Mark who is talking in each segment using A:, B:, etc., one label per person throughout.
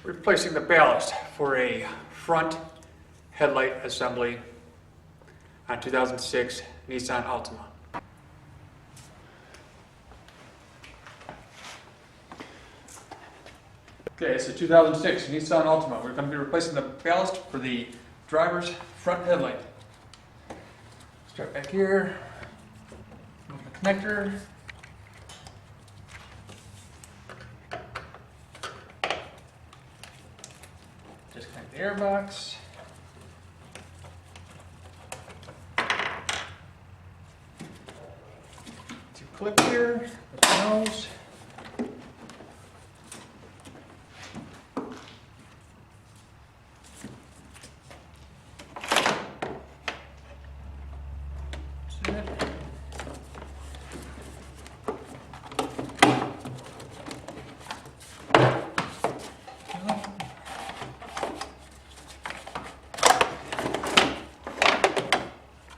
A: Replacing the ballast for a front headlight assembly on 2006 Nissan Altima. Okay, it's a 2006 Nissan Altima. We're going to be replacing the ballast for the driver's front headlight. Start back here, move the connector. Disconnect the airbox. Two clips here, the nose. That's it.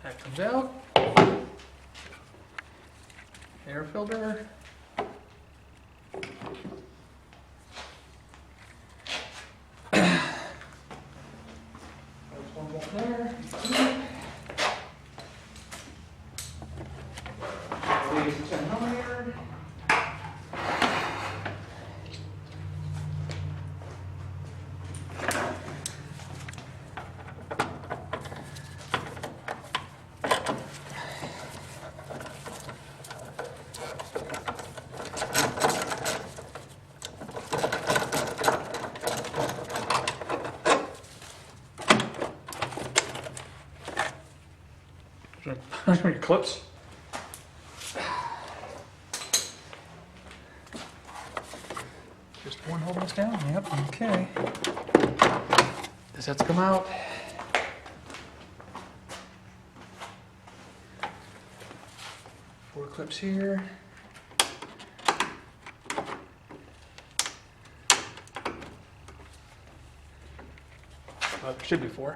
A: That comes out. Air filter. There's one more there. Ladies and gentlemen, here. Your clips. Just one holding us down. Yep. Okay. This has to come out. Four clips here. Well, there should be four.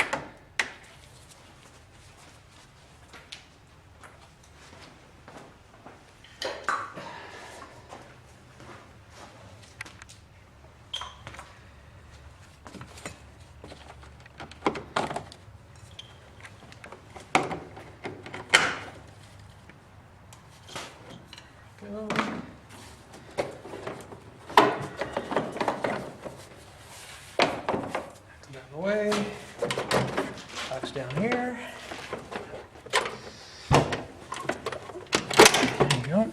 A: Go. That's out of the way. Box down here. There you go.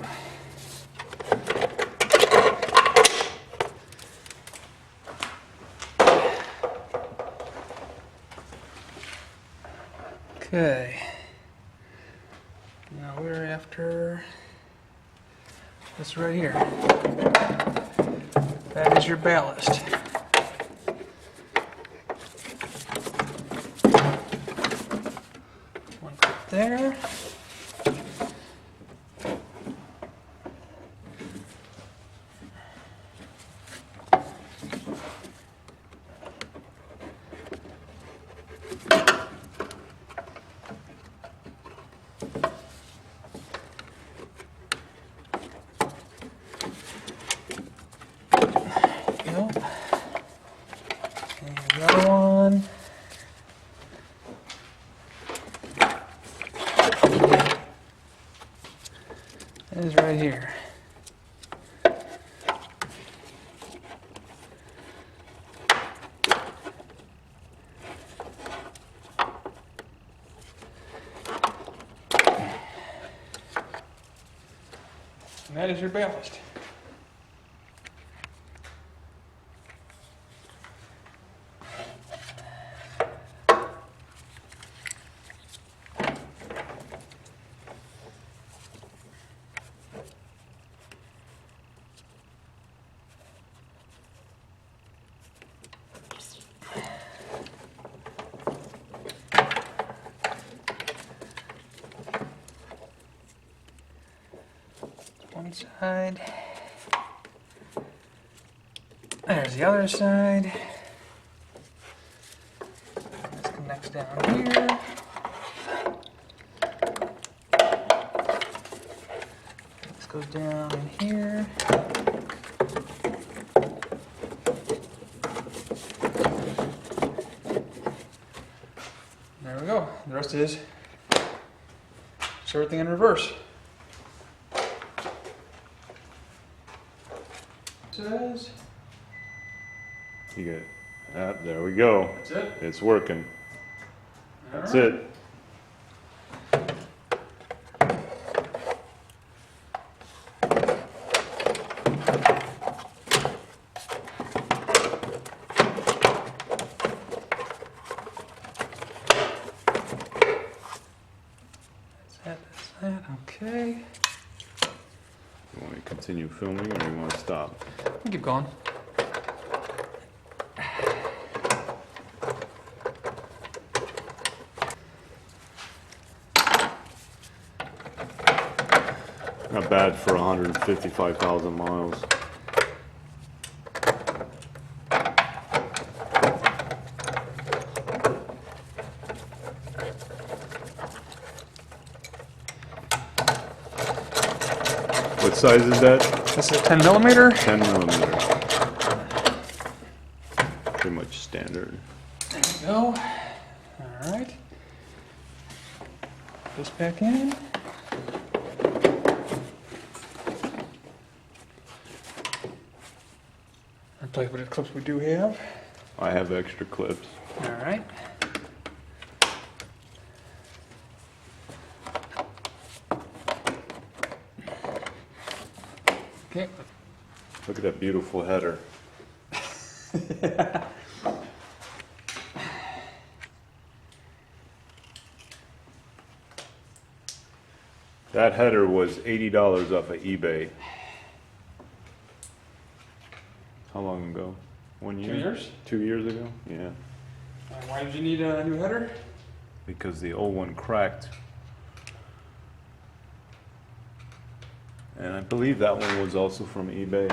A: Okay. Now we're after this right here. That is your ballast. One clip there. And the other one. That is right here. And that is your ballast. One side. There's the other side. This connects down here. This goes down in here. The rest is just everything in reverse. Says.
B: You get that. There we go.
A: That's it.
B: It's working. That's
A: All right.
B: it.
A: That's that. Okay.
B: You want me to continue filming or you want to stop?
A: We'll keep going.
B: Not bad for 155,000 miles. What size is that?
A: This is a 10 millimeter.
B: 10 millimeter. Pretty much standard.
A: There we go. All right. Put this back in. Replace what clips we do have.
B: I have extra clips.
A: All right. Okay.
B: Look at that beautiful header. That header was $80 off of eBay. How long ago? 1 year?
A: 2 years.
B: 2 years ago? Yeah.
A: Why did you need a new header?
B: Because the old one cracked. And I believe that one was also from eBay.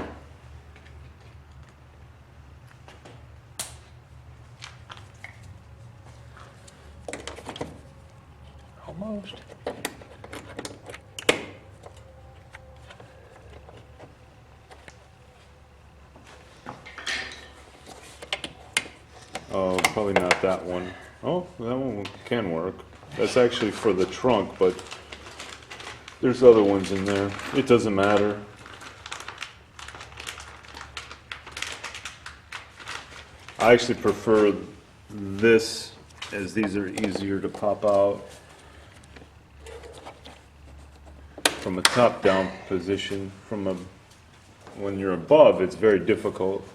A: Almost.
B: Oh, probably not that one. Oh, that one can work. That's actually for the trunk, but there's other ones in there. It doesn't matter. I actually prefer this, as these are easier to pop out from a top-down position. When you're above, it's very difficult.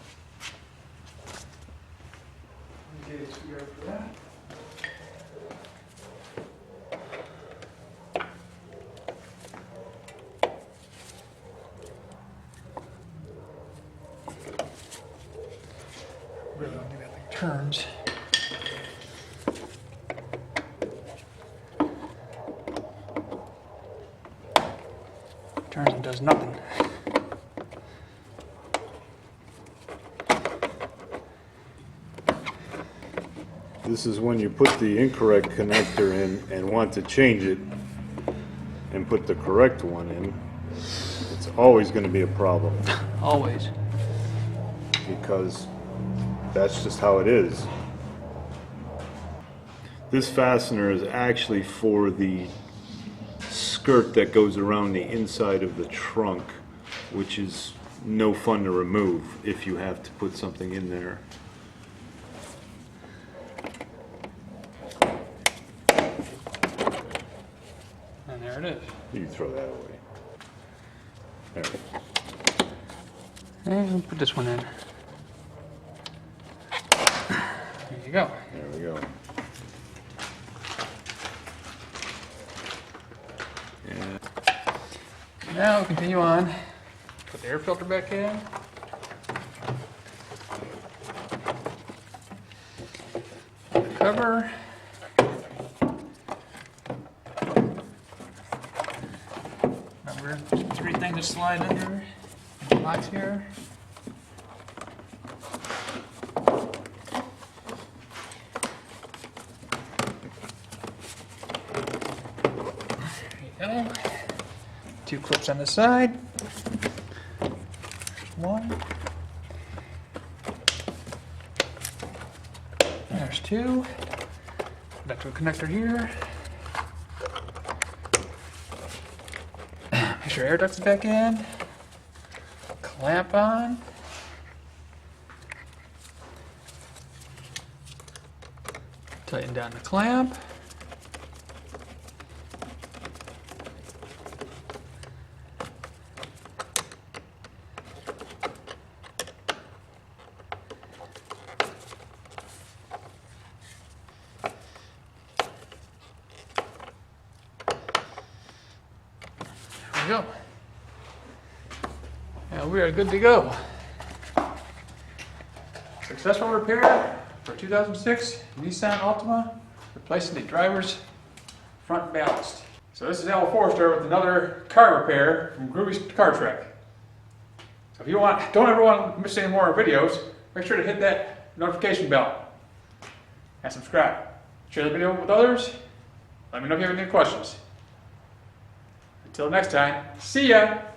A: Really don't think that thing turns. Turns and does nothing.
B: This is when you put the incorrect connector in and want to change it and put the correct one in. It's always going to be a problem
A: Always.
B: because that's just how it is. This fastener is actually for the skirt that goes around the inside of the trunk, which is no fun to remove if you have to put something in there.
A: And there it is.
B: You can throw that away. There.
A: And put this one in. There you go.
B: There we go. Yeah.
A: Now we'll continue on. Put the air filter back in. Cover. Remember, just 3 things that slide under the box here. There you go. 2 clips on the side. There's 1. There's 2. back to a connector here. Make sure air duct's back in. Clamp on. Tighten down the clamp. There we go. Now we are good to go. Successful repair for 2006 Nissan Altima, replacing the driver's front ballast. So this is Al Forrester with another car repair from Groovy's Car Trek. So if you don't ever want to miss any more videos, make sure to hit that notification bell and subscribe. Share the video with others. Let me know if you have any questions. Until next time, see ya!